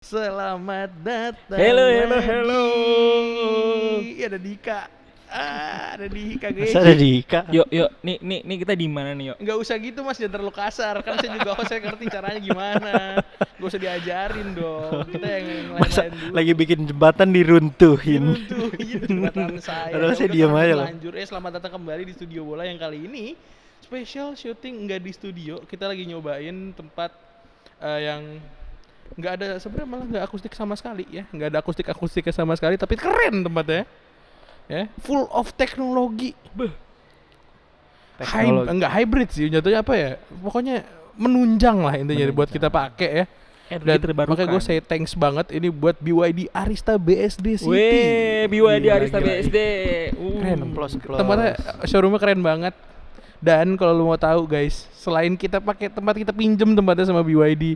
Selamat datang Hello. lagi. Ada Dika. Ada Dika guys. Masa ada Dika? Yuk, nih kita di mana nih, yuk? Nggak usah gitu mas, jangan terlalu kasar. Kan saya juga saya ngerti caranya gimana. Gak usah diajarin dong. Kita yang Masa lain-lain dulu. lagi bikin jembatan diruntuhin. Diruntuhin jembatan saya. Padahal saya Udah diam aja loh. lanjut. Selamat datang kembali di Studio Bola yang kali ini special shooting nggak di studio. Kita lagi nyobain tempat yang nggak ada, sebenarnya malah nggak akustik sama sekali ya, nggak ada akustiknya sama sekali, tapi keren tempatnya ya, full of teknologi. Enggak hybrid sih jatuhnya, apa ya, pokoknya menunjang lah intinya buat kita pakai ya. Dan makanya gue say thanks banget ini buat BYD Arista BSD City. Weh, BYD Gila, Arista gila. BSD. Keren, Plus. tempatnya, showroomnya keren banget. Dan kalau lu mau tahu guys, selain kita pakai tempat, kita pinjem tempatnya sama BYD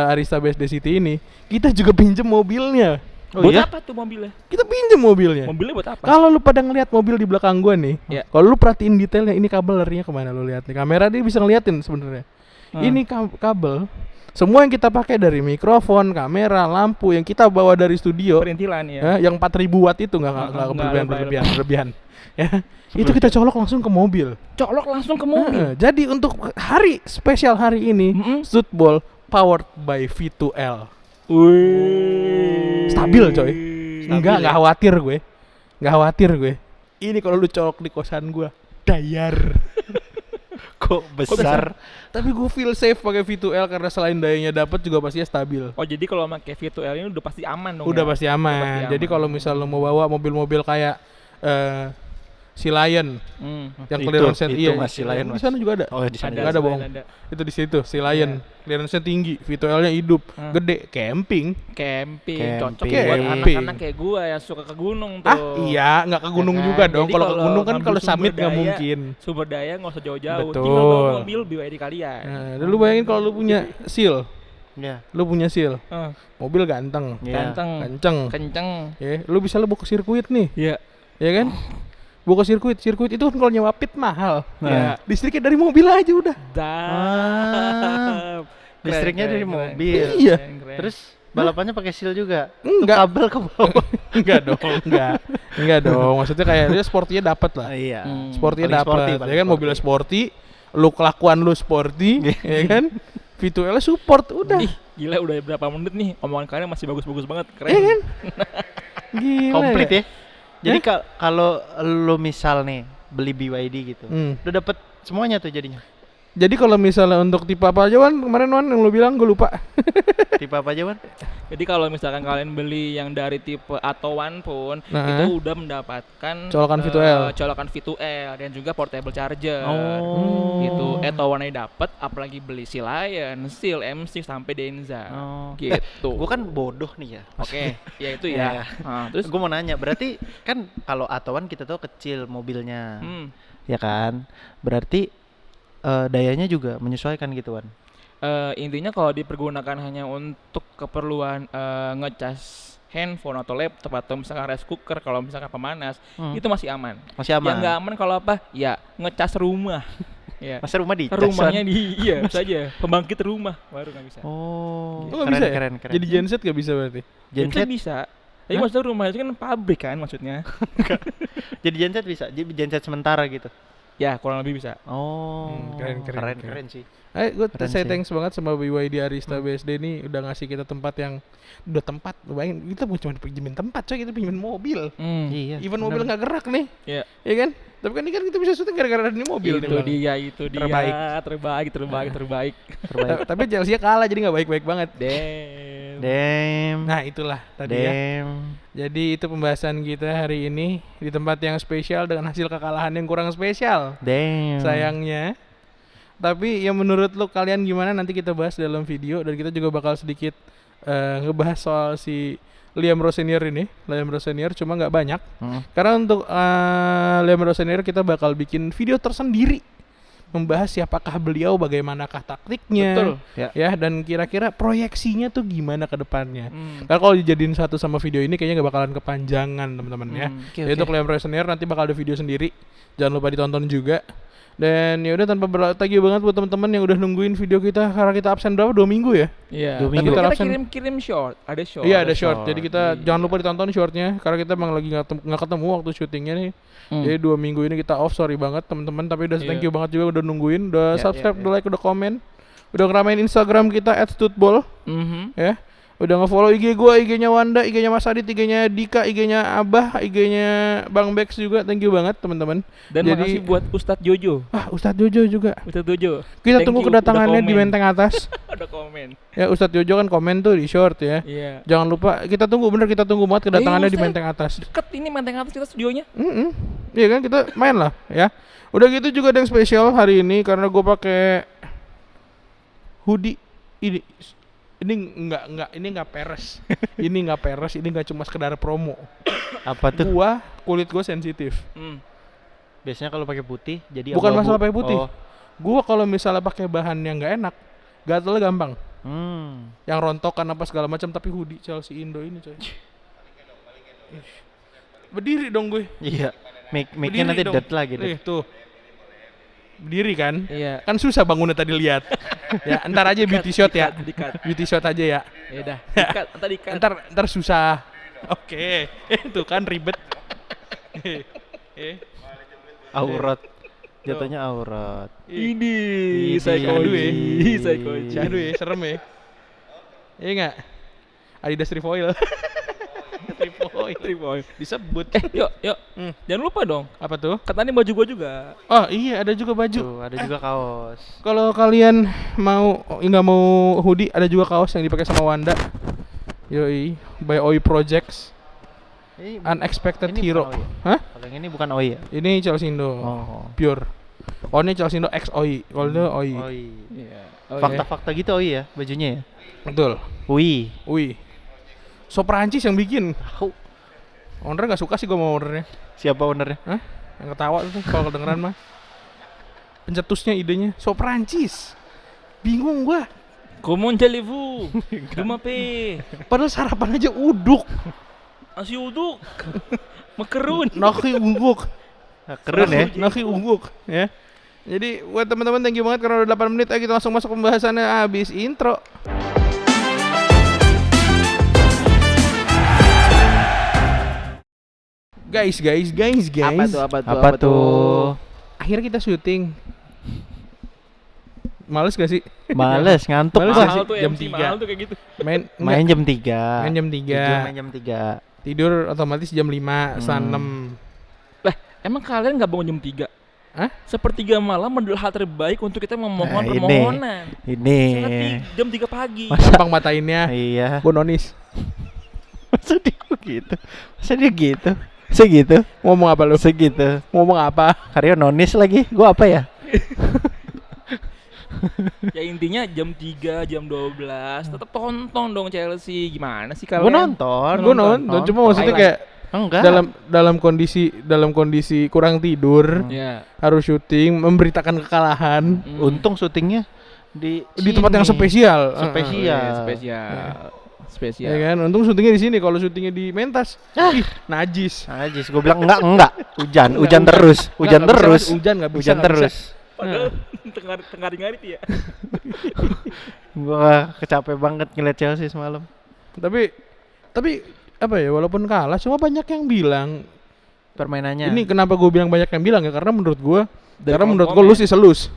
Arista BSD City ini, kita juga pinjem mobilnya. Buat apa tuh mobilnya? Kita pinjem mobilnya. Mobilnya buat apa? Kalau lu pada ngelihat mobil di belakang gua nih, Ya. kalau lu perhatiin detailnya, ini kabel larinya kemana, lu lihat nih, kamera dia bisa ngeliatin sebenarnya. Ini kabel. Semua yang kita pakai dari mikrofon, kamera, lampu yang kita bawa dari studio, Perintilan ya. yang 4000 watt itu nggak berlebihan. Ya, itu kita colok langsung ke mobil. Colok langsung ke mobil. Jadi untuk hari spesial hari ini, Shootball powered by V2L. Wih. Stabil coy. Enggak ya? khawatir gue. Enggak khawatir gue. Ini kalau lu colok di kosan gue, dayar. Kok besar? Tapi gue feel safe pakai V2L karena selain dayanya dapat juga pastinya stabil. Oh, jadi kalau pakai V2L ini udah pasti aman dong. Udah ya? pasti aman. Jadi kalau misal lu mau bawa mobil-mobil kayak si Lion yang Itu- clearance itu iya, masih Lion, di Mas. sana juga ada. Oh, di sana. Nggak ada, bohong. Ada. Itu di situ si Lion, clearance-nya tinggi, V2L-nya hidup, gede, camping. Camping, cocok Camping. buat Camping. anak-anak kayak gua yang suka ke gunung tuh. Iya, nggak ke gunung Ya kan? juga dong. Jadi Kalau ke kalau gunung kan ngambil kalau sumber summit nggak daya, mungkin. Sumber daya nggak usah jauh-jauh. Betul. Tinggal bawa mobil BYD kalian. Nah, lu bayangin kalau lu punya seal, Ya. lu punya seal, mobil ganteng, Ya. Ganteng, kenceng, kenceng. ya, lu bisa lu bawa ke sirkuit nih, Iya. ya kan? Bawa ke sirkuit itu kan kalau nyewa pit mahal. Nah. Listriknya dari mobil aja udah. Dap. Listriknya dari mobil. Iya. Terus balapannya pakai seal juga. Enggak. Kabel ke bawah. Enggak dong, enggak dong. Maksudnya kayak dia sportinya dapat lah. Iya. Sportinya Paling sporty, dapat, paling ya kan, sporty. mobilnya sporty, lu kelakuan lu sporty, ya kan? V2L support udah. Ih, gila udah berapa menit nih? Omongan kalian masih bagus-bagus banget. Keren. Iya kan? Gila. Komplit ya. Jadi kalau lu misal nih beli BYD gitu, udah dapet semuanya tuh jadinya. Jadi kalau misalnya untuk tipe apa aja, Wan, kemarin Wan yang lu bilang gue lupa. Tipe apa aja, Wan? Jadi kalau misalkan kalian beli yang dari tipe atau One pun, Nah. itu udah mendapatkan Colokan V2L. Colokan V2L dan juga portable charger. Oh. Gitu. Etowannya dapat, apalagi beli si Lion, Seal, MC sampai Denza. Oh. Gitu. Gue kan bodoh nih ya. Oke, ya itu Ya. ya. Nah, terus Gue mau nanya, berarti kan kalau Atowan kita tahu kecil mobilnya, ya kan? Berarti dayanya juga menyesuaikan gitu, Wan. Intinya kalau dipergunakan hanya untuk keperluan ngecas handphone atau laptop atau misalkan rice cooker, kalau misalkan pemanas, itu masih aman. Masih aman. Yang nggak aman kalau apa? Ya ngecas rumah. Ya. Masa rumah di Rumahnya iya saja pembangkit rumah baru nggak bisa. Oh, Lu nggak bisa ya? keren. Jadi genset gak bisa berarti? Genset Genset bisa. Tapi maksudnya rumah itu kan pabrik kan maksudnya. jadi genset bisa. Jadi genset sementara gitu. Ya kurang lebih bisa. Oh, keren. sih. Gue Keren saya sih. thanks banget sama BYD Arista BSD ini udah ngasih kita tempat yang udah tempat. Lu bayangin, kita bukan cuma pinjemin tempat, coy, kita pinjemin mobil. Iya. Even mobil nggak gerak nih, Ya. ya kan? Tapi kan ini kan kita bisa syuting gara-gara ada ini mobil nih. Itu Bang. dia, itu dia. Terbaik. Terbaik. Terbaik. Tapi Chelsea kalah jadi nggak baik-baik banget. Damn. Damn. Nah itulah tadi ya. Damn. Jadi itu pembahasan kita hari ini di tempat yang spesial dengan hasil kekalahan yang kurang spesial. Damn. Sayangnya. Tapi ya menurut lo kalian gimana, nanti kita bahas dalam video, dan kita juga bakal sedikit ngebahas soal si Liam Rosenior ini. Liam Rosenior cuma nggak banyak. Karena untuk Liam Rosenior kita bakal bikin video tersendiri membahas siapakah beliau, bagaimanakah taktiknya, Betul. ya, dan kira-kira proyeksinya tuh gimana ke depannya. Karena kalau dijadiin satu sama video ini kayaknya nggak bakalan kepanjangan teman-teman ya. Jadi untuk kalian Resoneer nanti bakal ada video sendiri, jangan lupa ditonton juga. Dan ya udah tanpa berlagi banget buat teman-teman yang udah nungguin video kita, karena kita absen berapa, 2 minggu ya. Iya. 2 Tapi minggu. kita Absen. kirim short, ada short. Iya ada short. short. Jadi kita jangan lupa ditonton shortnya, karena kita emang lagi nggak ketemu waktu syutingnya nih. Jadi 2 minggu ini kita off, sorry banget teman-teman. Tapi udah thank you banget juga udah nungguin, udah subscribe, udah like, udah komen, udah ngeramein Instagram kita @studball, ya. Udah nge-follow IG gua, IG-nya Wanda, IG-nya Mas Adit, IG-nya Dika, IG-nya Abah, IG-nya Bang Bex juga. Thank you banget teman-teman. Dan Jadi- makasih buat Ustadz Jojo. Ustadz Jojo juga. Ustadz Jojo. Kita Thank tunggu you, kedatangannya udah di komen. Menteng Atas. Ada komen. Ya Ustadz Jojo kan komen tuh di short ya. Iya. Jangan lupa kita tunggu banget kedatangannya di Ustadz. Menteng Atas. Deket ini Menteng atas kita studionya. Iya kan kita main lah ya. Udah gitu juga ada yang spesial hari ini karena gue pakai hoodie ini. Ini nggak peres. Ini nggak peres, ini nggak cuma sekedar promo. Apa tuh? Kulit gue sensitif. Biasanya kalau pakai putih jadi Bukan abu-abu. masalah pakai putih. Oh. Gua kalau misalnya pakai bahan yang nggak enak, gatelnya gampang. Yang rontokan apa segala macam, tapi hoodie Chelsea Indo ini coy. Berdiri dong gue. Iya. Mic-nya Berdiri nanti dong. dead lagi deh. Tuh. Berdiri kan? Iya. Kan susah bangunnya tadi lihat. Ya, ntar aja beauty shot ya. Dikat. Beauty shot aja ya. Ya udah. Dikat, entar dikat. Ntar susah. Oke. Itu kan ribet. Aurat. Jatuhnya aurat. Ini Syahdu ya. Psychoji. Syahdu ya, serem ya. Iya enggak? Adidas Trefoil. Trefoil. Disebut. Yuk. Jangan lupa dong. Apa tuh? Katanya baju gua juga. Oh iya, ada juga baju. Tuh, ada juga kaos. Kalau kalian nggak mau hoodie, ada juga kaos yang dipakai sama Wanda. Yoi, by Oi Projects. Ini Unexpected ini Hero. bukan Oi. Hah? Kalau yang ini bukan Oi ya? Ini Chelsea Indo. Oh. Pure. Oh ini Chelsea Indo X Oi. Kalau itu Oi. Oi. Iya. Fakta-fakta gitu Oi ya bajunya ya? Betul. Oi. Ui. So Prancis yang bikin. Tahu. Owner nggak suka sih gue mau ownernya. Siapa ownernya? Hah? Yang ketawa tuh kalau kedengeran mah. Pencetusnya idenya. So Prancis. Bingung gua. Comment allez-vous? Dumape. Padahal sarapan aja uduk. Nasi uduk. Makerun. Nasi ungguk. Keren ya? Nasi ungguk ya. Jadi buat teman-teman thank you banget karena udah 8 menit. Ayo kita langsung masuk pembahasannya habis intro. Guys. Apa tuh? Akhirnya kita syuting. Males gak sih? Males, ngantuk Males gua. gak sih? Mahal tuh Jam MC 3. mahal tuh kayak gitu. Main jam 3. Main jam 3. Main jam 3. Tidur otomatis jam 5, setengah 6. Lah, emang kalian nggak bangun jam 3? Hah? Sepertiga malam adalah hal terbaik untuk kita memohon Nah, ini. permohonan. Ini. Jam 3 pagi. Gampang matainnya. Iya. Bononis. Masa dia gitu? Masa dia gitu? Segitu? Ngomong apa lu? Segitu. Ngomong apa? Karyo nonis lagi. Gua apa ya? Ya intinya jam 3, jam 12 tetap tonton dong Chelsea. Gimana sih kalian? Gua nonton. Gue nonton, cuma maksudnya kayak Enggak. dalam kondisi kurang tidur, Ya. harus syuting, memberitakan kekalahan Untung syutingnya di tempat yang sini. spesial. Spesial. Spesial. Ya kan, untung syutingnya di sini. Kalau syutingnya di Mentas, ih, najis. Najis. Gua bilang enggak. Hujan Enggak, terus. Hujan nggak bisa, terus. hujan nggak bisa, Hujan nggak bisa. terus. Padahal tengah-tengah ya. Gua capek banget ngeliat Chelsea semalam. Tapi apa ya, walaupun kalah, cuma banyak yang bilang Permainannya. ini kenapa gue bilang banyak yang bilang ya, karena menurut gue Dari menurut gue komen. lu sih selus.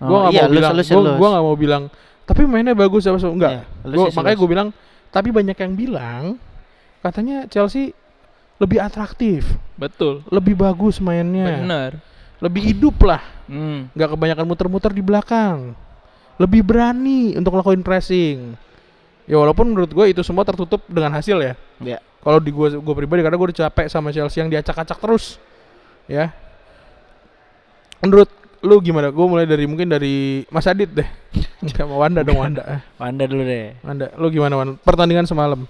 Gue nggak iya, mau bilang, lus. gue nggak mau bilang. Tapi mainnya bagus apa enggak? Iya, lu sih Makanya selus. gue bilang. Tapi banyak yang bilang katanya Chelsea lebih atraktif, Betul. lebih bagus mainnya, Benar. lebih hidup lah, nggak kebanyakan muter-muter di belakang, lebih berani untuk ngelakuin pressing. Ya walaupun menurut gue itu semua tertutup dengan hasil ya. Ya. Kalau di gue pribadi karena gue udah capek sama Chelsea yang diacak-acak terus, ya. Menurut lu gimana? Gue mulai mungkin dari Mas Adit deh. Sama Wanda dong, Wanda. Wanda dulu deh. Wanda, lu gimana Wan? Pertandingan semalam?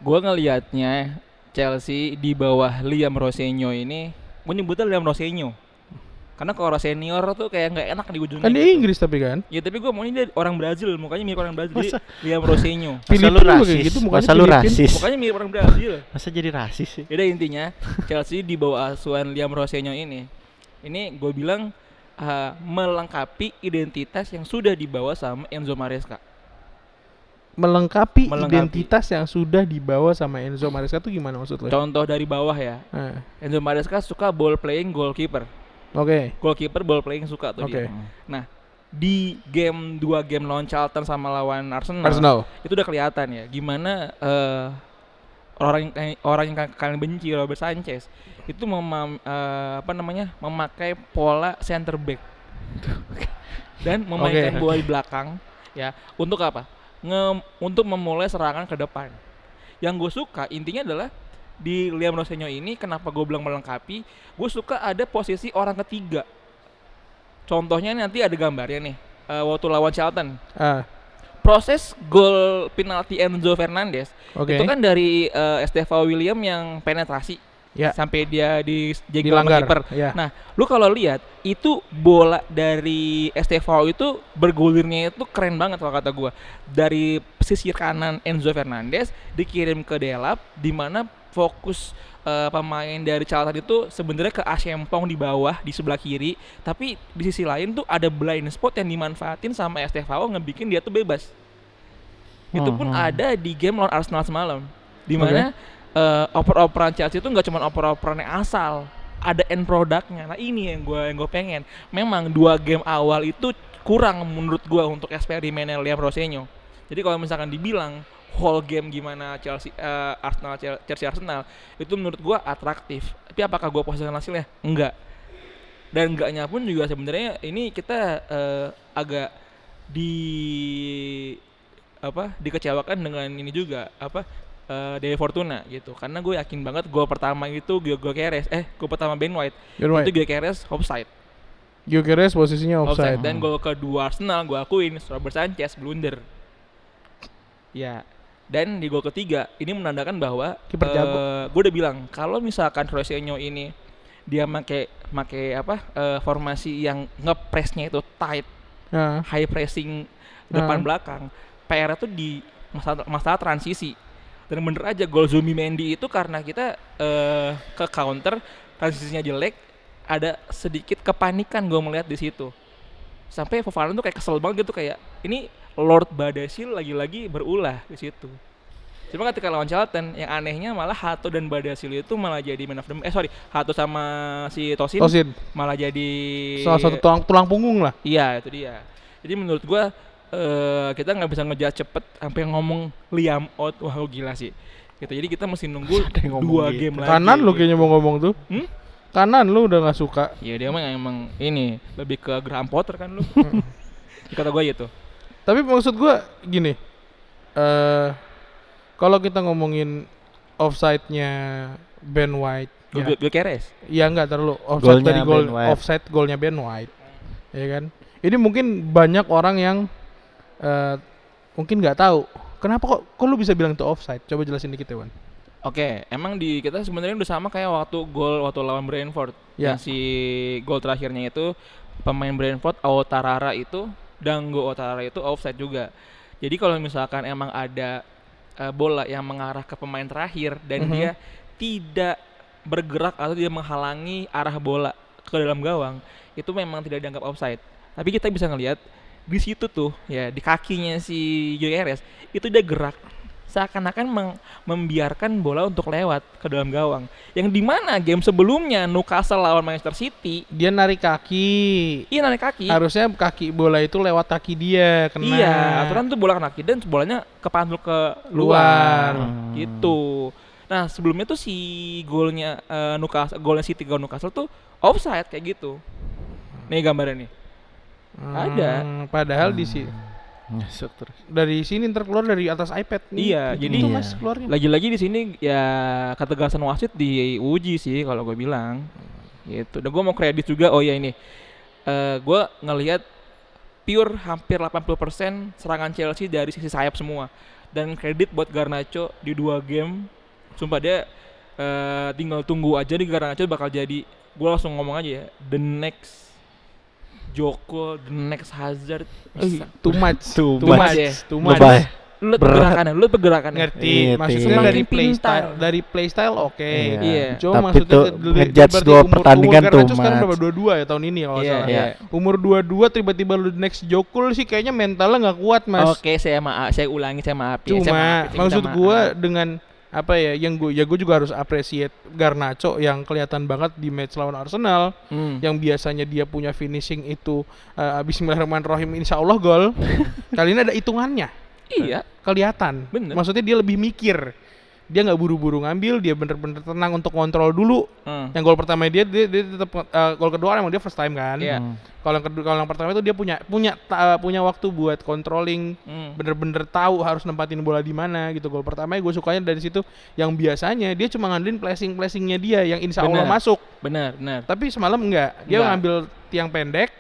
Gua ngelihatnya Chelsea di bawah Liam Rosenyo ini, gue nyebutnya Liam Rosenyo. Karena kalau orang senior tuh kayak nggak enak di ujungnya. Kan dia gitu. Inggris tapi kan. Ya tapi gue maunya dia orang Brazil, mukanya mirip orang Brazil. Jadi Liam Rosenyo. Masa lu Filipin juga rasis? kayak gitu, mukanya Masa lu Filipin. rasis? Mukanya mirip orang Brazil. Masa jadi rasis sih? Jadi intinya Chelsea di bawah asuhan Liam Rosenyo ini gue bilang melengkapi identitas yang sudah dibawa sama Enzo Maresca. Melengkapi identitas yang sudah dibawa sama Enzo Maresca tuh gimana maksud lo? Contoh dari bawah ya. Enzo Maresca suka ball playing goalkeeper. Oke. Goalkeeper ball playing suka tuh dia. Nah, di game 2 game lawan Charlton sama lawan Arsenal. Itu udah kelihatan ya gimana orang yang kalian benci, Robert Sanchez itu memakai pola center back dan memainkan bola di belakang ya untuk apa? Untuk memulai serangan ke depan. Yang gue suka intinya adalah di Liam Rosenyo ini kenapa gue bilang melengkapi, gue suka ada posisi orang ketiga. Contohnya nanti ada gambarnya nih waktu lawan Charlton. Proses gol penalti Enzo Fernandez itu kan dari Estevao William yang penetrasi sampai dia dijegal sama kiper. Nah, lu kalau lihat itu bola dari Estevao itu bergulirnya itu keren banget kalau kata gua. Dari sisi kanan Enzo Fernandez dikirim ke Delap di mana fokus pemain dari Charlton itu sebenarnya ke Asempong di bawah di sebelah kiri, tapi di sisi lain tuh ada blind spot yang dimanfaatin sama Estevao ngebikin dia tuh bebas. Itu pun ada di game lawan Arsenal semalam, di mana oper-operan Chelsea itu nggak cuma oper-operan yang asal, ada end produknya. Nah ini yang gue pengen. Memang 2 game awal itu kurang menurut gue untuk eksperimennya Liam Rosenyo. Jadi kalau misalkan dibilang whole game gimana Chelsea Arsenal itu menurut gue atraktif. Tapi apakah gue puas dengan hasilnya? Enggak. Dan enggaknya pun juga sebenarnya ini kita agak dikecewakan dengan ini juga Dewi Fortuna gitu, karena gue yakin banget gol pertama itu gol pertama Ben White itu Gyökeres offside. Gyökeres posisinya offside. Dan gol kedua Arsenal gue akuin Robert Sanchez blunder. Ya, dan di gol ketiga ini menandakan bahwa gue udah bilang kalau misalkan Rosenyo ini dia make formasi yang ngepressnya itu tight, high pressing depan belakang, PR itu di masalah transisi. Dan bener aja gol Zubimendi itu karena kita ke counter, transisinya jelek, ada sedikit kepanikan gue melihat di situ. Sampai Fofana tuh kayak kesel banget gitu, kayak ini Lord Badasil lagi-lagi berulah di situ. Cuma ketika lawan Charlton, yang anehnya malah Hato dan Badasil itu malah jadi man of the Hato sama si Tosin malah jadi salah satu tulang punggung lah. Iya, itu dia. Jadi menurut gue kita nggak bisa ngejudge cepet sampai ngomong Liam out, wah gila sih gitu. Jadi kita mesti nunggu 2 game lagi. Kanan lu kayaknya mau ngomong tuh. Kanan lu udah nggak suka. Iya dia emang ini lebih ke Graham Potter kan lu. Kata gue gitu. Tapi maksud gue gini, kalau kita ngomongin offside-nya Ben White, Gyökeres. Ya enggak terlalu offside dari offside golnya Ben White, ya kan? Ini mungkin banyak orang yang mungkin nggak tahu kenapa kok lu bisa bilang itu offside. Coba jelasin dikit ya, Wan. Oke, emang di kita sebenarnya udah sama kayak waktu lawan Brentford. Yang si gol terakhirnya itu pemain Brentford Outarara itu, Dango Outarara itu offside juga. Jadi kalau misalkan emang ada bola yang mengarah ke pemain terakhir dan dia tidak bergerak atau dia menghalangi arah bola ke dalam gawang, itu memang tidak dianggap offside. Tapi kita bisa ngelihat di situ tuh ya, di kakinya si Gyökeres itu dia gerak seakan-akan membiarkan bola untuk lewat ke dalam gawang. Yang dimana game sebelumnya Newcastle lawan Manchester City dia narik kaki. Iya, narik kaki. Harusnya kaki bola itu lewat kaki dia kena. Iya, aturan tuh bola kena kaki dan bolanya kepantul ke luar. Gitu. Nah, sebelumnya tuh si golnya golnya City gol Newcastle tuh offside kayak gitu. Nih gambarnya nih. Ada. Padahal di sini dari sini terkeluar dari atas iPad nih. Iya, jadi Mas keluarnya. Lagi-lagi di sini ya ketegasan wasit diuji sih kalau gue bilang. Gitu. Dan gue mau kredit juga, ini. Gue ngelihat pure hampir 80% serangan Chelsea dari sisi sayap semua. Dan kredit buat Garnacho di 2 game. Sumpah dia tinggal tunggu aja nih, Garnacho bakal jadi gue langsung ngomong aja ya, the next Joko, the next Hazard, Too much. Too much. Lebay. Lu pergerakannya. Ngerti, Iya, maksudnya iya. dari Semakin playstyle, pintar. dari playstyle oke. Iya. Cuma Tapi maksudnya tuh ngejudge berarti dua pertandingan umur tuh, Garnacho sekarang Mas. berapa 22 ya tahun ini ya kalau nggak Iya, salah. iya. Umur 22 tiba-tiba lu next Jokul sih kayaknya mentalnya nggak kuat, Mas. Oke, saya ulangi, saya maaf ya. Cuma Saya maaf, saya maksud minta gua maaf. dengan apa ya yang gue juga harus appreciate Garnacho yang kelihatan banget di match lawan Arsenal yang biasanya dia punya finishing itu bismillahirrahmanirrahim insyaallah gol. Kali ini ada hitungannya. Iya. Kelihatan. Bener. Maksudnya dia lebih mikir. Dia nggak buru-buru ngambil, dia bener-bener tenang untuk kontrol dulu. Yang gol pertama dia tetap gol kedua emang dia first time kan. Iya. Kalau yang pertama itu dia punya waktu buat controlling, bener-bener tahu harus nempatin bola di mana gitu. Gol pertama gue sukanya dari situ yang biasanya dia cuma ngandelin flashingnya dia yang insya Allah masuk. Benar. Tapi semalam enggak. Dia ngambil tiang pendek,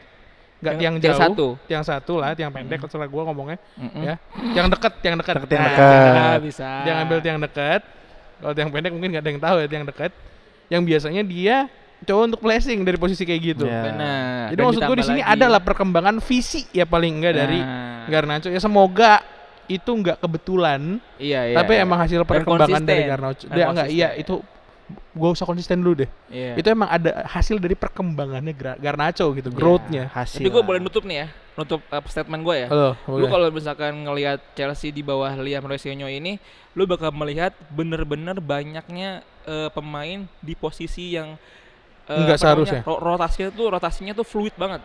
enggak tiang jauh. Tiang satu lah, tiang pendek terserah gue ngomongnya. Ya. Tiang dekat. Bisa. Dia ngambil tiang dekat. Kalau tiang pendek mungkin nggak ada yang tahu ya tiang dekat. Yang biasanya dia coba untuk flashing dari posisi kayak gitu. Benar. Jadi maksud gue di sini adalah perkembangan visi ya paling enggak dari Garnacho. Ya semoga itu enggak kebetulan. Iya. Tapi emang hasil perkembangan konsisten. dari Garnacho. Dia enggak itu gue usah konsisten dulu deh. Iya. Itu emang ada hasil dari perkembangannya Garnacho gitu, growth-nya. Tapi gue boleh nutup nih ya. Nutup statement gue ya. Lu kalau misalkan ngelihat Chelsea di bawah Liam Rossonero ini, lu bakal melihat bener-bener banyaknya pemain di posisi yang enggak seharusnya. Rotasinya tuh fluid banget.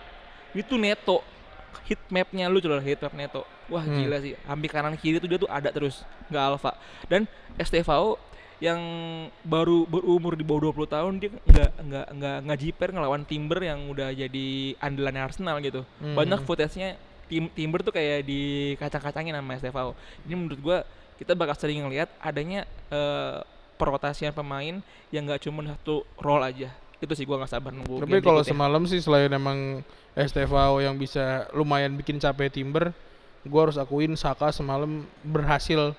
Itu Neto heat mapnya lu coba heat map Neto. Wah gila sih. Hampir kanan kiri tuh dia tuh ada terus, enggak alpha. Dan Estevao yang baru berumur di bawah 20 tahun dia enggak jiper ngelawan Timber yang udah jadi andalannya Arsenal gitu. Banyak footage-nya Timber tuh kayak dikacang-kacangin sama Estevao. Ini menurut gua kita bakal sering ngelihat adanya perotasian pemain yang enggak cuma satu role aja. Itu sih gua enggak sabar nunggu. Tapi kalau semalam sih selain emang Estevao yang bisa lumayan bikin capek Timber, gua harus akuin Saka semalam berhasil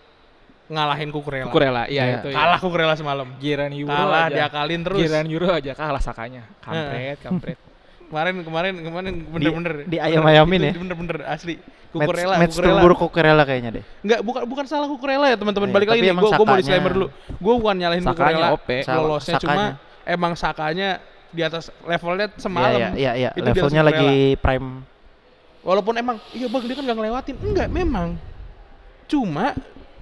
ngalahin Cucurella. Iya itu. Kalah Cucurella semalam. Giran Euro kalah aja. diakalin terus. Giran Euro aja kalah Sakanya. Kampret. Kemarin bener-bener di ayam-ayamin ya. Bener-bener asli. Match terburuk Cucurella kayaknya deh. Enggak, bukan salah Cucurella ya teman-teman. Iya, Balik lagi nih, gue mau disclaimer dulu. Gue bukan nyalahin Cucurella lolosnya, cuma emang Sakanya di atas levelnya semalam. Iya. Levelnya lagi prime. Walaupun emang, iya bang dia kan gak ngelewatin. Enggak, memang. Cuma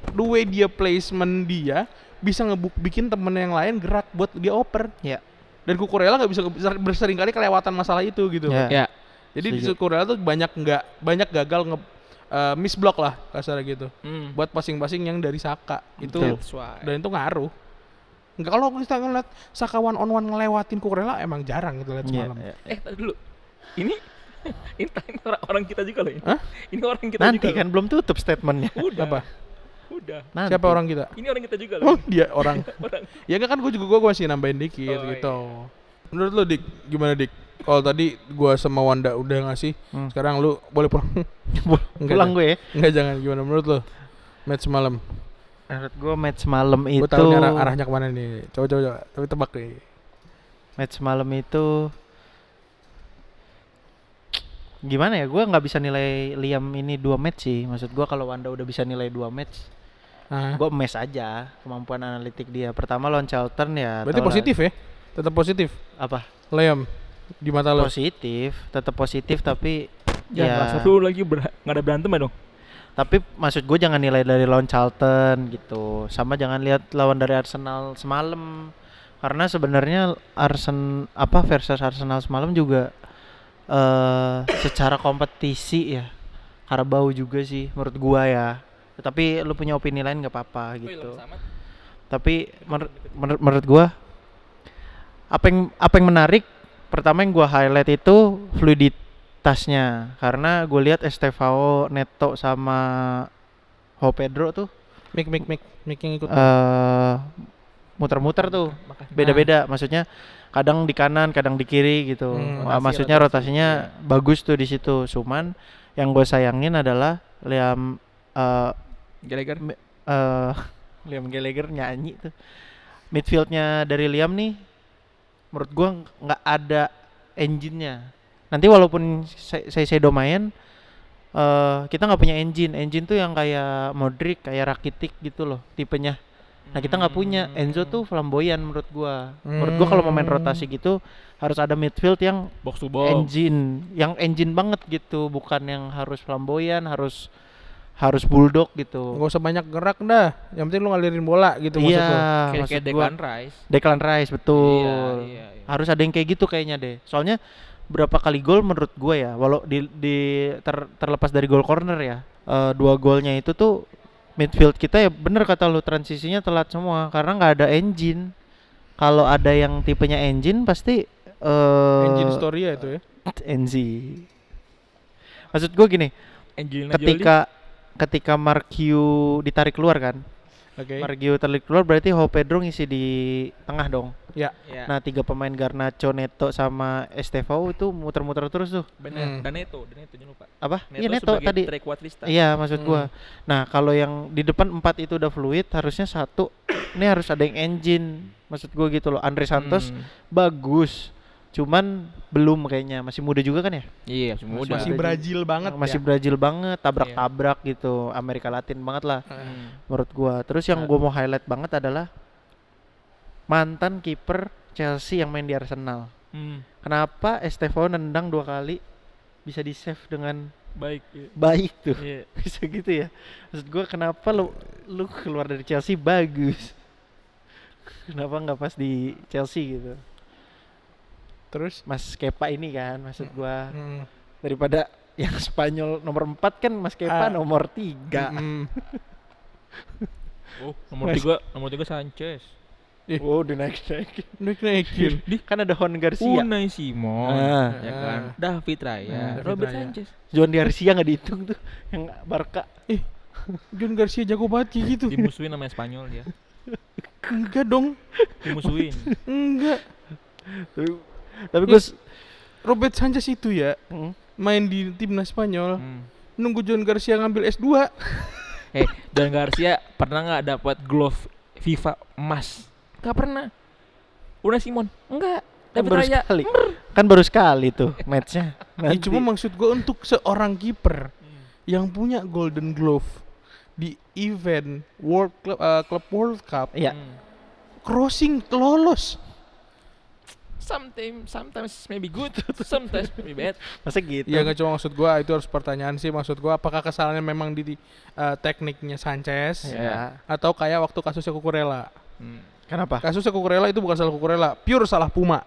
the way dia placement dia bisa bikin temen yang lain gerak buat dia oper. Iya. Dan Cucurella nggak bisa berseringkali kelewatan masalah itu gitu. Iya. Jadi di Cucurella tuh banyak gagal miss block lah kasar gitu. Buat passing-passing yang dari Saka itu dan itu ngaruh. Enggak kalau kita ngeliat Saka one on one ngelewatin Cucurella emang jarang gitu lihat semalam. Tadi dulu. Ini orang kita juga loh ini. Hah? Ini orang kita Nanti juga. kan belum tutup statementnya. Apa? Udah. Nanti. Siapa orang kita? Ini orang kita juga loh. Dia orang. Ya enggak kan gue masih nambahin dikit gitu. Iya. Menurut lu Dik, gimana Dik? Kalau tadi gua sama Wanda udah ngasih, sekarang lu boleh pulang. Pulang gue ya? Enggak, jangan. Gimana menurut lu? Match malam. Menurut gue match malam itu. Gue tahu nih arahnya kemana nih. Coba. Tapi tebak nih. Match malam itu gimana ya? Gue nggak bisa nilai Liam ini 2 match sih. Maksud gue kalau Wanda udah bisa nilai 2 match, gue mes aja kemampuan analitik dia. Pertama lawan Charlton ya. Berarti positif ya? Tetap positif. Apa? Liam di mata lo? Positif, tetap positif tapi ya satu lagi nggak ada berantem ya dong. Tapi maksud gue jangan nilai dari lawan Charlton gitu. Sama jangan lihat lawan dari Arsenal semalam. Karena sebenarnya versus Arsenal semalam juga secara kompetisi ya Carabao juga sih menurut gua ya. Tapi lu punya opini lain nggak apa-apa gitu. Tapi menurut gua apa yang menarik pertama yang gua highlight itu fluiditasnya, karena gua lihat Estevao, Neto sama João Pedro tuh Mik yang ikut muter-muter tuh beda-beda, maksudnya kadang di kanan kadang di kiri gitu. Maksudnya rotasinya bagus tuh di situ. Cuman yang gue sayangin adalah Liam Gallagher nyanyi tuh. Midfieldnya dari Liam nih menurut gua nggak ada engine-nya. Nanti walaupun Seisedo main, kita nggak punya engine tuh yang kayak Modric, kayak Rakitic gitu loh tipenya. Nah kita nggak punya. Enzo tuh flamboyan menurut gua. Menurut gua kalau mau main rotasi gitu harus ada midfield yang Box to box. engine banget gitu, bukan yang harus flamboyan, harus bulldog gitu. Nggak usah banyak gerak dah. Yang penting lu ngalirin bola gitu maksud lu. Kayak maksud gua Declan Rice. Declan Rice betul. Iya. Harus ada yang kayak gitu kayaknya deh. Soalnya berapa kali gol menurut gua ya, walau terlepas dari gol corner ya, 2 golnya itu tuh midfield kita ya bener kata lu, transisinya telat semua karena nggak ada engine. Kalau ada yang tipenya engine pasti Engine story ya itu ya. NZ. Maksud gua gini, Angelina ketika Marquinhos ditarik keluar kan, Oke. Marquinhos tarik keluar berarti João Pedro ngisi di tengah dong. Ya. Ya. Nah 3 pemain Garnacho, Neto sama Estevao itu muter-muter terus tuh. Bener. Dan Neto jangan lupa. Apa? Iya Neto sebagai tadi. trequartista. Iya maksud gua. Nah kalau yang di depan 4 itu udah fluid, harusnya 1 ini harus ada yang engine. Maksud gua gitu loh. Andre Santos bagus, cuman belum kayaknya, masih muda juga kan ya? Iya, muda. Masih Brazil banget Masih ya. Brazil banget, tabrak-tabrak gitu, Amerika Latin banget lah menurut gua. Terus yang gua mau highlight banget adalah mantan kiper Chelsea yang main di Arsenal. Kenapa Estevao nendang 2 kali bisa di save dengan Baik. baik tuh? Iya. Bisa gitu ya. Maksud gua kenapa lu keluar dari Chelsea bagus, kenapa nggak pas di Chelsea gitu? Terus Mas Kepa ini kan maksud gua, daripada yang Spanyol nomor 4 kan Mas Kepa nomor 3. Oh, nomor 3 Sanchez. Oh, dinaikin. naikin. Kan ada Juan Garcia. Unai Simon, ya kan. David Raya, David Robert Raya. Sanchez. Juan Garcia nggak dihitung tuh yang Barca. John Garcia jago banget kayak gitu. Dimusuhin namanya Spanyol dia. Enggak dong. Dimusuhin. Enggak. Tapi gue Robert Sanchez itu ya main di timnas Spanyol. Nunggu John Garcia ngambil S2. John Garcia pernah nggak dapat glove FIFA emas? Gak pernah. Unai Simon enggak. kan David baru Raya sekali. Kan baru sekali tuh matchnya. Ya, cuma maksud gue untuk seorang kiper yang punya Golden Glove di event Club World Cup, Iya. crossing lolos. Sometimes maybe good, sometimes maybe bad. Masa gitu? Ya nggak cuma maksud gua, itu harus pertanyaan sih, maksud gua apakah kesalahannya memang di tekniknya Sanchez Ya. atau kayak waktu kasusnya Cucurella. Kenapa? Kasusnya Cucurella itu bukan salah Cucurella, pure salah Puma.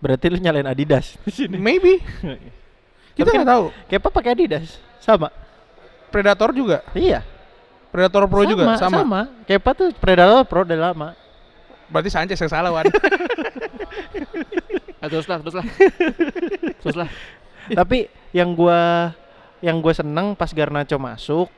Berarti lu nyalain Adidas di sini. Maybe. Kita Tapi kan nggak tahu. Kepa pakai Adidas. Sama. Predator juga, Iya. Predator Pro juga sama. Kepa tuh Predator Pro udah lama. Berarti Sanchez yang salah, Wan. Teruslah. Tapi yang gua seneng pas Garnacho masuk,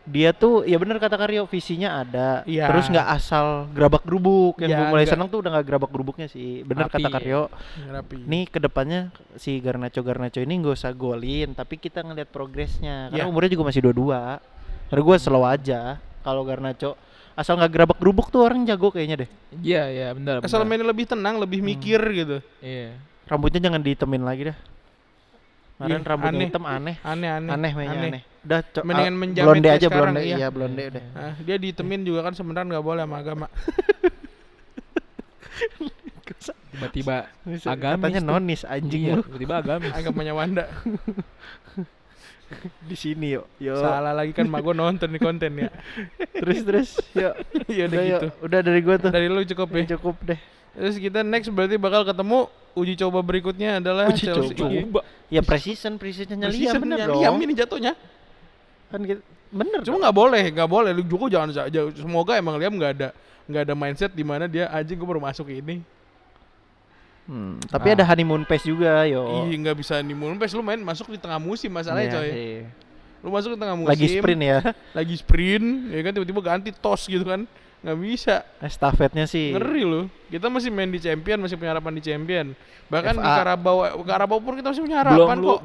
dia tuh ya bener kata Karyo, visinya ada. Iya. Terus nggak asal gerabak gerubuk. Yang Iya, gua mulai nggak- seneng tuh udah nggak gerabak gerubuknya sih. Bener Rapi, kata Karyo. Rapi. Nih kedepannya si Garnacho ini nggak usah golin, tapi kita ngeliat progresnya. Karena Iya. umurnya juga masih 22. Karena gua slow aja. Kalau Garnacho asal nggak gerabak gerubuk tuh orang jago kayaknya deh. Iya, benar. Asal mainnya lebih tenang, lebih mikir gitu. Iya. Rambutnya jangan ditemin lagi dah. Kemarin Ih, rambutnya aneh. hitam aneh. Aneh. Mainnya aneh. Udah Mendingan menjamet blonde kayak aja, sekarang, blonde. iya. Iya, blonde udah. Nah, dia ditemin juga kan sebenarnya nggak boleh sama agama. Tiba-tiba agamis Katanya tuh. nonis anjing Iya, lu. tiba-tiba agamis. Agamanya Wanda. Di sini yuk. Salah lagi kan mak gue nonton di konten ya. Terus yuk. Ya udah Udah yuk. gitu. Udah dari gua tuh. Dari lu cukup ya. Cukup deh. Terus kita next berarti bakal ketemu uji coba berikutnya adalah Uji Chelsea. Coba. Ya precisionnya Liam Precision bener nya dong. Liam ini jatuhnya. Kan gitu. Bener. Cuma dong. nggak boleh. Lu juga jangan semoga emang Liam nggak ada mindset di mana dia anjing gue baru masuk ini. Tapi ada honeymoon phase juga, yo. Ih, nggak bisa honeymoon phase, lu main masuk di tengah musim masalahnya Iya coy. sih. Lu masuk di tengah musim. Lagi sprint ya. Lagi sprint, ya kan tiba-tiba ganti tos gitu kan. Nggak bisa. Estafetnya sih. Ngeri loh. Kita masih main di Champion, masih punya harapan di Champion. Bahkan di FA. Carabao pun kita masih punya harapan kok.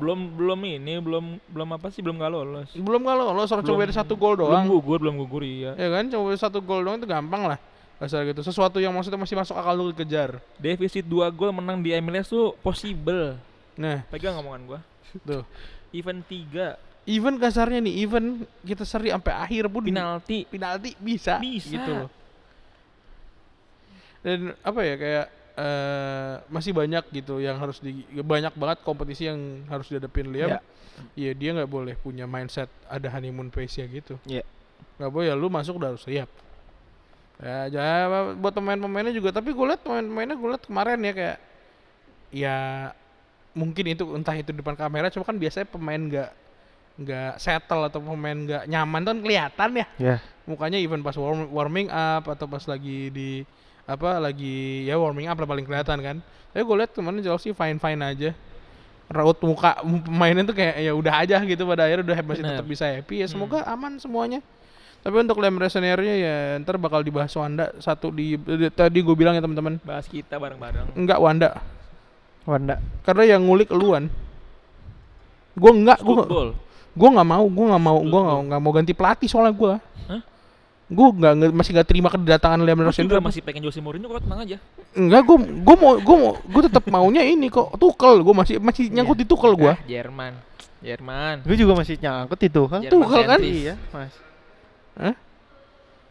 Belum apa sih, belum lolos. Belum kalau lo suruh Belum- coba 1 gol Belum doang. gugur iya. Ya kan, coba 1 gol doang itu gampang lah. Kasar gitu. Sesuatu yang maksudnya masih masuk akal lu kejar. Defisit 2 gol menang di MLS tuh possible. Nah, Pegang ngomongan gua. tuh. Event 3 Even kasarnya nih, even kita seri sampai akhir pun penalti penalti bisa gitu loh. Dan apa ya kayak masih banyak gitu yang harus banyak banget kompetisi yang harus dihadapin Liam. Ya. Ya dia nggak boleh punya mindset ada honeymoon phase-nya gitu. Iya. Nggak boleh, ya lu masuk udah harus siap. Ya buat pemain-pemainnya juga, tapi gue liat pemain-pemainnya kemarin ya kayak ya mungkin itu entah itu depan kamera, cuma kan biasanya pemain nggak settle atau pemain nggak nyaman tuh kan kelihatan ya. Ya. Mukanya even pas warming up atau pas lagi di lagi ya warming up lah paling kelihatan kan. Tapi gue liat kemarin Chelsea fine aja. Raut muka pemainnya tuh kayak ya udah aja gitu, pada akhirnya udah masih tetap bisa happy ya, semoga aman semuanya. Tapi untuk Liam Rossoneri ya ntar bakal dibahas Wanda satu tadi gue bilang ya teman-teman. bahas kita bareng-bareng. Enggak Wanda. Karena yang ngulik eluan. Gue nggak mau ganti pelatih soalnya gue. Hah? Gue masih nggak terima kedatangan Liam Gua Rossoneri. juga masih pengen Jose Mourinho kok, tenang aja. Enggak, gue tetap maunya ini kok Tuchel. Gue masih nyangkut di Tuchel gue. Jerman. Gue juga masih nyangkut itu kan. Jerman Tuchel kan? sentris. Iya, Mas.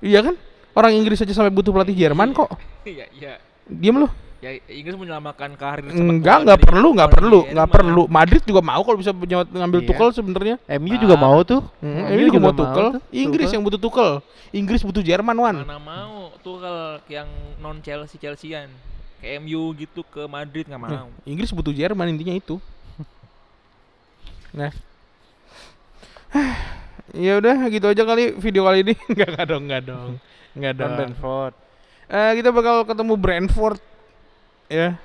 Iya kan? Orang Inggris aja sampai butuh pelatih Jerman kok. Iya. Diam lu. Ya Inggris menyelamatkan karir sepak Enggak bola dari perlu. Madrid juga mau kalau bisa ngambil Iya. Tuchel sebenarnya. MU juga mau tuh. Ini juga mau Tuchel. Inggris yang butuh Tuchel. Inggris butuh Jerman, Wan. Mana mau Tuchel yang non Chelsean ke MU gitu, ke Madrid nggak mau. Inggris butuh Jerman, intinya itu. Nah. Ya udah gitu aja kali video kali ini. Enggak dong. Brentford. Kita bakal ketemu Brentford. Ya.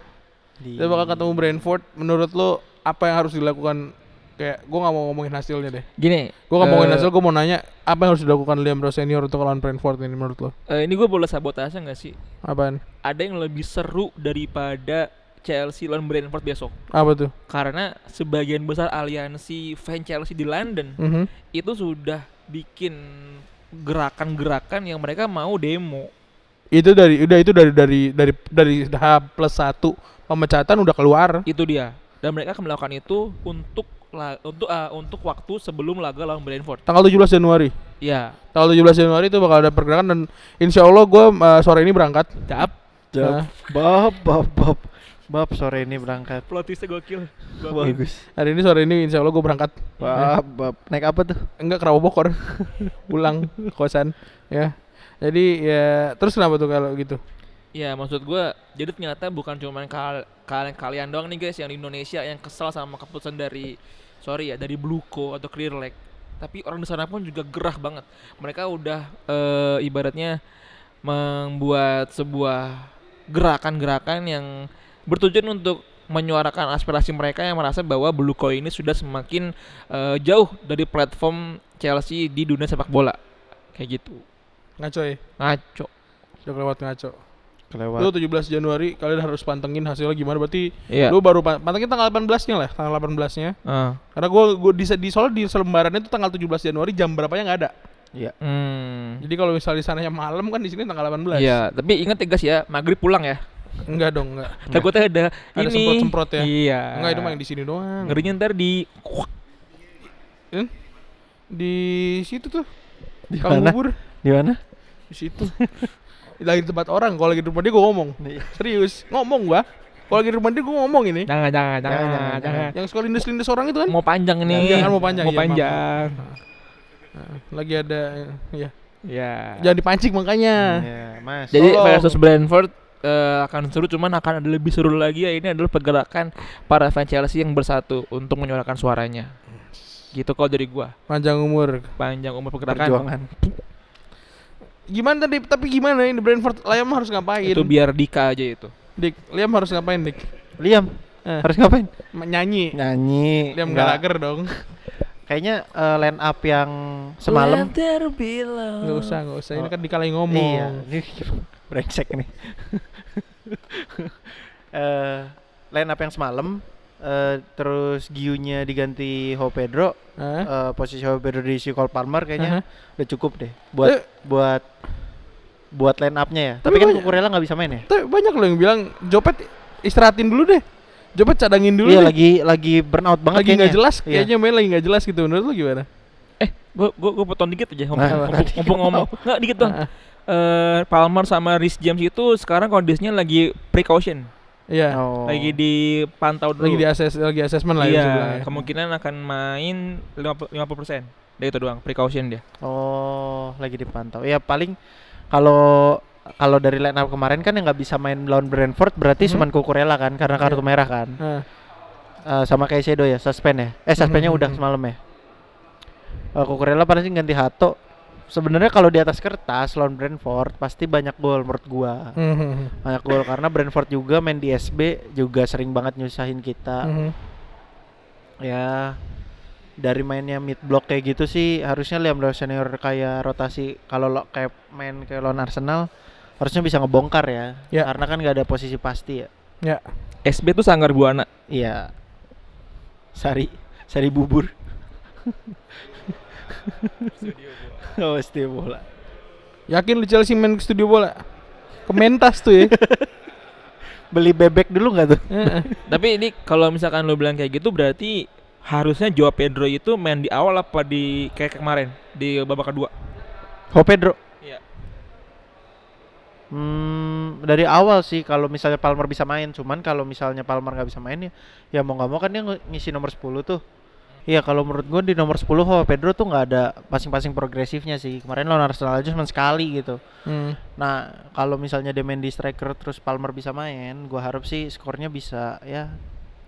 Di... Kita bakal ketemu Brentford. Menurut lo apa yang harus dilakukan? Kayak gue nggak mau ngomongin hasilnya deh. Gini, Gue nggak ngomongin hasil. Gue mau nanya apa yang harus dilakukan Liam Rossoneri untuk lawan Brentford ini menurut lo? ini gue boleh sabotase nggak sih? Apaan? Ada yang lebih seru daripada Chelsea lawan Brentford besok. Apa tuh? Karena sebagian besar aliansi fan Chelsea di London itu sudah bikin gerakan-gerakan yang mereka mau demo. Itu dari H+1 pemecatan udah keluar. Itu dia. Dan mereka akan melakukan itu untuk waktu sebelum laga lawan Brentford. Tanggal 17 Januari. Iya. Tanggal 17 Januari itu bakal ada pergerakan dan insya Allah gue sore ini berangkat. Bab sore ini berangkat. Plotisnya gokil. Bagus. Hari ini sore ini insya Allah gue berangkat. Bab. Naik apa tuh? Enggak, ke Bogor. Pulang kosan. Ya. Jadi ya terus kenapa tuh kalau gitu? Ya maksud gue, jadi ternyata bukan cuma kalian doang nih guys yang di Indonesia yang kesal sama keputusan dari Bluco atau Clear Lake. Tapi orang di sana pun juga gerah banget. Mereka udah ibaratnya membuat sebuah gerakan-gerakan yang bertujuan untuk menyuarakan aspirasi mereka yang merasa bahwa Bluco ini sudah semakin jauh dari platform Chelsea di dunia sepak bola. Kayak gitu. Ngaco ya? Ngaco. Udah kelewat ngaco. Kelewat. Lu 17 Januari kalian harus pantengin hasilnya gimana, berarti Iya. lu baru pantengin tanggal 18-nya lah, tanggal 18-nya. Karena gue di soal di selembaran itu tanggal 17 Januari jam berapanya enggak ada. Iya. Jadi kalau misalnya di sananya malam kan di sini tanggal 18. Iya, tapi ingat ya guys ya, maghrib pulang ya. Enggak dong, enggak. Takutnya ada ini semprot-semprot ya. Iya. Enggak, itu mah yang di sini doang. Ngerinya ntar di Di situ tuh. Di Kang mana? bubur. Di mana? Di situ. Lagi di tempat orang, kalau lagi di rumah dia gue ngomong. Serius, ngomong gua. Kalau lagi di rumah dia gue ngomong ini. Jangan. Yang suka lindes-lindes orang itu kan? Mau panjang nih. Jangan mau panjang. Mau iya, panjang. Lagi ada ya. Ya. Jangan dipancing makanya. Iya, Mas. Jadi Tolong. versus Brentford akan seru, cuman akan ada lebih seru lagi ya. Ini adalah pergerakan para fans Chelsea yang bersatu untuk menyuarakan suaranya. Gitu kalau dari gua. Panjang umur Pergerakan. Perjuangan. Gimana tadi? Tapi gimana ini Brentford? Liam harus ngapain? Itu biar Dika aja itu. Dik, Liam harus ngapain, Dik? Liam harus ngapain? Nyanyi. Nyanyi. Liam Enggak. Gallagher dong. Kayaknya line up yang semalam. Enggak usah. Ini kan Dika lagi ngomong. Iya, ini brengsek nih. Line up yang semalam, terus Giunya diganti João Pedro. Posisi João Pedro diisi Cole Palmer kayaknya udah cukup deh buat buat line up-nya ya. Tapi Tapi kan banyak- Cucurella nggak bisa main ya? Tapi banyak loh yang bilang Jopet istirahatin dulu deh. Jopet cadangin dulu Iya, deh. lagi burnout banget Lagi nggak kayaknya. jelas, Iya. kayaknya main lagi nggak jelas gitu. Menurut lu gimana? Gue potong dikit aja Nah, ngomong. Nggak dikit dong. Palmer sama Rhys James itu sekarang kondisinya lagi precaution. Iya. Oh. Lagi dipantau dulu. Lagi asesmen lah ya Iya, sebelumnya. kemungkinan akan main 50%. Dari itu doang, precaution dia. Oh, lagi dipantau. Ya paling kalau dari line up kemarin kan yang nggak bisa main lawan Brentford berarti cuman Cucurella kan karena kartu Iya. merah kan. Nah, Sama kayak Shadow ya, suspend ya. Suspendnya udah semalam ya. Cucurella pasti ganti Hato. Sebenarnya kalau di atas kertas lawan Brentford pasti banyak gol menurut gua. Banyak gol karena Brentford juga main di SB juga sering banget nyusahin kita. Ya dari mainnya mid block kayak gitu sih harusnya Liam Lawson senior kayak rotasi kalau kayak main kayak lawan Arsenal harusnya bisa ngebongkar ya. Ya. Karena kan nggak ada posisi pasti ya. Ya. SB tuh Sanggar Buana. Iya. Sari bubur. Oh, studio bola. Yakin lu Chelsea main ke studio bola? Kementas tuh ya. Beli bebek dulu nggak tuh? Heeh. Tapi ini kalau misalkan lo bilang kayak gitu berarti harusnya Joao Pedro itu main di awal apa di kayak kemarin di babak kedua? Ho Pedro. Iya. Dari awal sih kalau misalnya Palmer bisa main, cuman kalau misalnya Palmer nggak bisa main ya mau nggak mau kan dia ngisi nomor 10 tuh. Iya kalau menurut gue di nomor 10 Ho Pedro tuh nggak ada passing-passing progresifnya sih. Kemarin lawan Arsenal aja cuma sekali gitu. Nah kalau misalnya dia main di striker terus Palmer bisa main, gue harap sih skornya bisa ya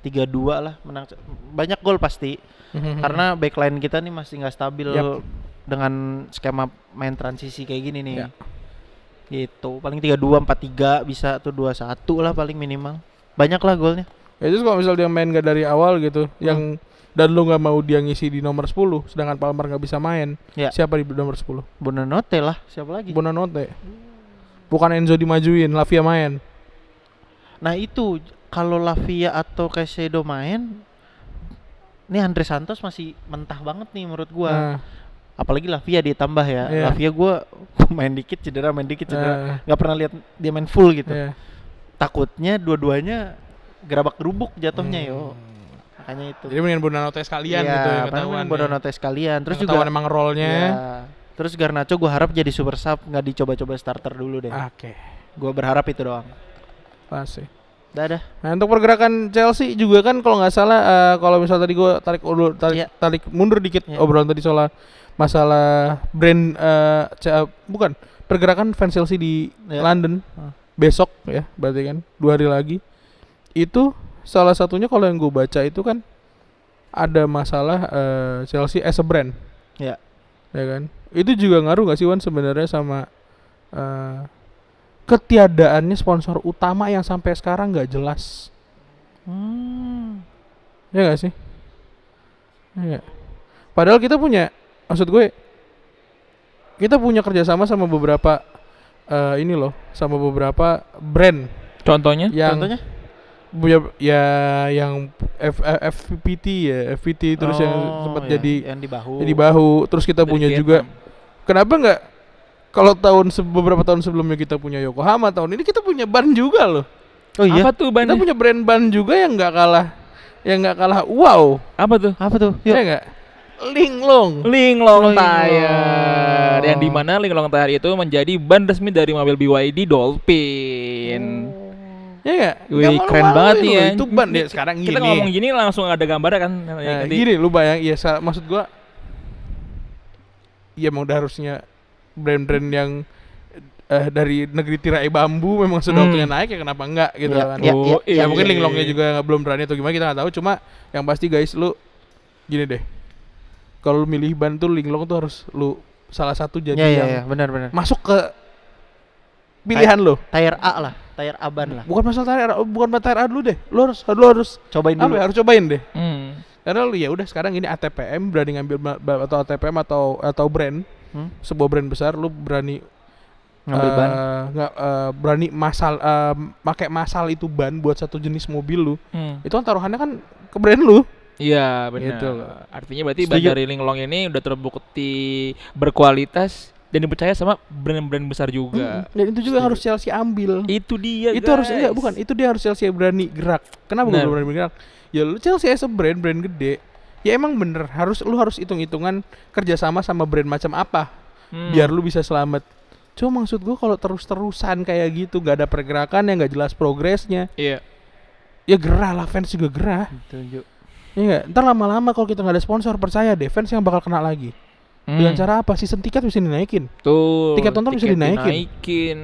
3-2 lah menang. Banyak gol pasti. Karena backline kita nih masih nggak stabil Yap. dengan skema main transisi kayak gini nih. Ya. Gitu paling 3-2 4-3 bisa tuh 2-1 lah paling minimal. Banyak lah golnya. Ya terus kalau misal dia main gak dari awal gitu, yang dan lu nggak mau dia ngisi di nomor 10, sedangkan Palmer nggak bisa main, Ya. siapa di nomor 10? Bonanote lah, siapa lagi? Bonanote. Bukan Enzo dimajuin, Lavia main. Nah itu kalau Lavia atau Caicedo main, nih Andre Santos masih mentah banget nih menurut gua. Nah, Apalagi Lavia ditambah ya. Iya. Lavia gua main dikit cedera, nggak pernah lihat dia main full gitu. iya. Takutnya dua-duanya gerabak gerubuk jatuhnya yo. Makanya itu. Jadi mendingan Bonanote sekalian Iya, gitu ya paling ketahuan. Bonanote sekalian. Terus juga ketahuan emang role-nya. Iya. Terus Garnacho gua harap jadi super sub, nggak dicoba-coba starter dulu deh. Oke. Gua berharap itu doang. Pasti. Dadah. Nah untuk pergerakan Chelsea juga kan kalau nggak salah kalau misal tadi gue Iya. tarik mundur dikit Iya. obrolan tadi soal masalah brand bukan pergerakan fans Chelsea di Iya. London besok ya berarti kan 2 hari lagi itu salah satunya kalau yang gue baca itu kan ada masalah Chelsea as a brand Ya. ya kan itu juga ngaruh nggak sih Wan sebenarnya sama ketiadaannya sponsor utama yang sampai sekarang nggak jelas. Ya nggak sih? Ya. Padahal kita punya, maksud gue, kita punya kerjasama sama beberapa ini loh, sama beberapa brand Contohnya? yang Contohnya? punya ya yang FPT ya, FPT terus yang sempat ya, jadi yang di bahu. jadi bahu, terus kita Dari punya Vietnam. juga. Kenapa nggak? Kalau beberapa tahun sebelumnya kita punya Yokohama, tahun ini kita punya ban juga loh. Oh iya. Apa tuh Kita bannya? punya brand ban juga yang nggak kalah wow, Apa tuh? Apa tuh? Yuk. ya nggak? Linglong. Linglong Linglong. Tire. Yang dimana Linglong Tire itu menjadi ban resmi dari mobil BYD Dolphin. Ya nggak? Wih, Nggak keren malu-maluin banget loh. ya. Itu ban deh sekarang gini. Kita ngomong gini langsung ada gambarnya kan. Nah, Nanti- gini lu bayang, iya maksud gua, iya emang udah harusnya brand-brand yang dari negeri tirai bambu memang sudah waktunya naik ya kenapa enggak gitu Iya, kan? iya, Oh, Ya iya. mungkin Linglongnya juga belum berani atau gimana kita nggak tahu. Cuma yang pasti guys lu gini deh, kalau lu milih ban tuh Linglong tuh harus lu salah satu jadi Ya ya yang ya, benar. masuk ke pilihan lo. Tire A lah, tire Aban lah. Bukan masalah tire A dulu deh. Lu harus Cobain apa dulu. ya, harus cobain deh. Karena lu ya udah sekarang ini ATPM berani ngambil atau ATPM atau brand sebuah brand besar, lu berani Ngambil ban. berani pakai masal itu ban buat satu jenis mobil lu. Itu kan taruhannya kan ke brand lu. Iya benar. Gitu loh. Artinya berarti ban Setuju. dari Linglong ini udah terbukti berkualitas dan dipercaya sama brand-brand besar juga. Dan itu juga yang harus Chelsea ambil. Itu dia, Itu guys. harus enggak, bukan. Itu dia harus Chelsea berani gerak. Kenapa gue Benar. berani gerak? Ya lu Chelsea as a brand gede. Ya emang bener lu harus hitung-hitungan kerjasama sama brand macam apa biar lu bisa selamat. Cuma maksud gue kalau terus-terusan kayak gitu gak ada pergerakan yang gak jelas progresnya. Iya. Ya gerah lah, fans juga gerah. Setuju. Iya nggak? Ntar lama-lama kalau kita nggak ada sponsor, percaya deh fans yang bakal kena lagi. Dengan cara apa? Season tiket bisa dinaikin. Tuh, Tiket nonton bisa dinaikin. dinaikin.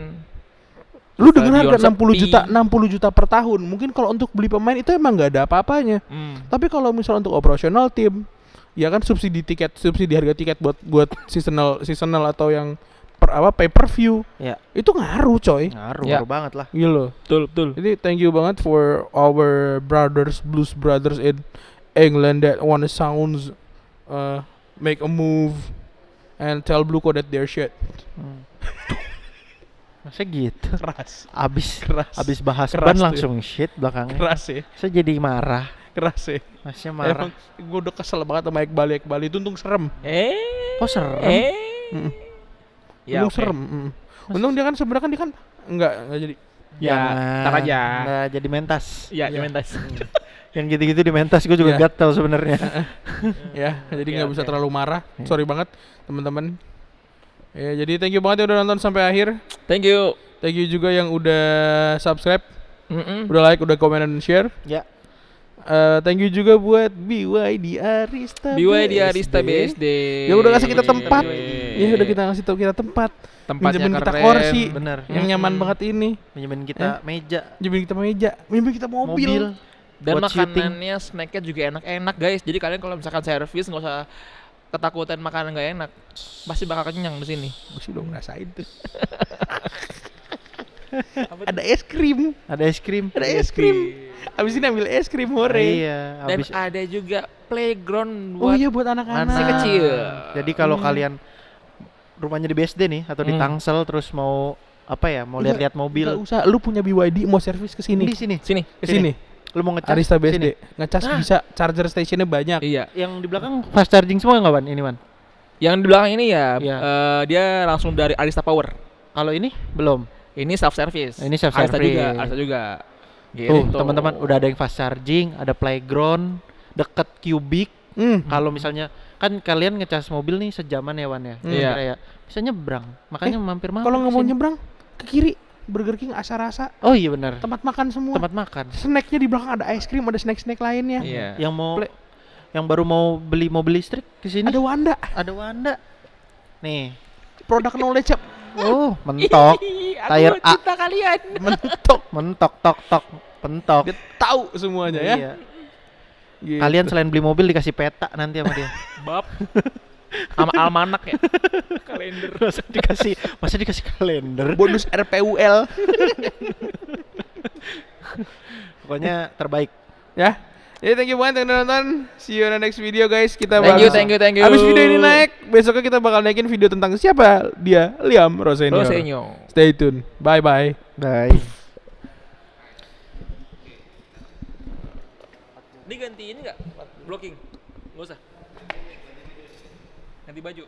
Lu denger harga Stadion 60 juta per tahun. Mungkin kalau untuk beli pemain itu emang nggak ada apa-apanya. Tapi kalau misal untuk operasional tim, ya kan subsidi harga tiket buat seasonal atau yang pay per view. Ya. Itu ngaruh coy. Ngaruh banget lah. Gitu loh. Betul. Jadi thank you banget for our blues brothers in England that wanna make a move and tell Bluko that they're shit. Masa gitu. Keras. Abis bahas Keras ban tuh langsung shit belakangnya. Keras ya. Saya jadi marah. Keras ya. Masnya marah. Emang gue udah kesel banget sama Iqbal itu untung serem. Kok serem? Mm. Ya, Untung oke. serem. Untung dia kan sebenarnya dia kan enggak jadi. Ya, ntar aja. Nggak jadi mentas. Ya, Juventus. Yang gitu-gitu di mentas gue juga Ya. gatel sebenarnya. Ya, jadi Oke, nggak bisa oke. terlalu marah. Sorry banget teman-teman. Ya, jadi thank you banget yang udah nonton sampai akhir. Thank you. Thank you juga yang udah subscribe, udah like, udah komen dan share. Ya. Thank you juga buat BYD Arista BSD. Ya udah kasih kita tempat. BYD. Ya udah kita ngasih tahu kita tempat. Tempatnya Minjemin kita keren. kursi. Bener. Yang nyaman banget ini. Pinjemin kita meja. Minjemin kita meja, minjemin kita mobil. Dan buat syuting. makanannya, snacknya juga enak-enak guys. Jadi kalian kalau misalkan servis nggak usah ketakutan makanan nggak enak. Pasti bakal kenyang di sini. Gue sih udah ngerasain tuh. Ada es krim. Ada es krim. Ada es krim. Abis ini ambil es krim hore. Iya. Dan Abis ada juga playground Oh buat iya buat anak-anak. si kecil. Jadi kalau kalian rumahnya di BSD nih atau di Tangsel terus mau apa ya? Mau lihat-lihat mobil. Enggak usah, lu punya BYD mau servis ke sini. Di sini. Sini. Ke sini. Lu mau ngecas? Arista BSD. sini. Ngecas bisa, charger stationnya banyak. Iya. Yang di belakang fast charging semua enggak, Wan? Ini, Wan. Yang di belakang ini ya, Iya. dia langsung dari Arista Power. Kalau ini belum. Ini self service. Ini self Arista service. juga, Arista juga. Tuh, Gitu. teman-teman udah ada yang fast charging, ada playground, deket Cubic. Kalau misalnya kan kalian ngecas mobil nih sejaman ya, Wan ya. Iya. Kira ya. Bisa nyebrang. Makanya mampir-mampir. Kalau nggak mau kesini. nyebrang ke kiri, Burger King rasa Oh iya benar. tempat makan semua. Tempat makan. Snacknya di belakang ada es krim, ada snack-snack lainnya. Iya. Yang mau Play- yang baru mau beli mobil listrik ke sini. Ada Wanda, Ada Wanda. Nih. produk knowledge up. Oh, mentok. Tire A. Cinta kalian. Mentok tok tok. Pentok. Dia tahu semuanya ya. Iya. Gitu. Kalian selain beli mobil dikasih peta nanti sama dia. Bab. Sama almanak ya. Kalender. masa dikasih kalender. bonus RPUL Pokoknya terbaik. ya. Jadi thank you banget yang udah nonton. See you on the next video guys. Kita Thank you, bakal- thank you. Abis video ini naik, besoknya kita bakal naikin video tentang siapa dia, Liam Rosenio. Rosenio. Stay tune. Bye bye. Bye. Ini ganti ini enggak? Blocking. Enggak usah. Ganti baju.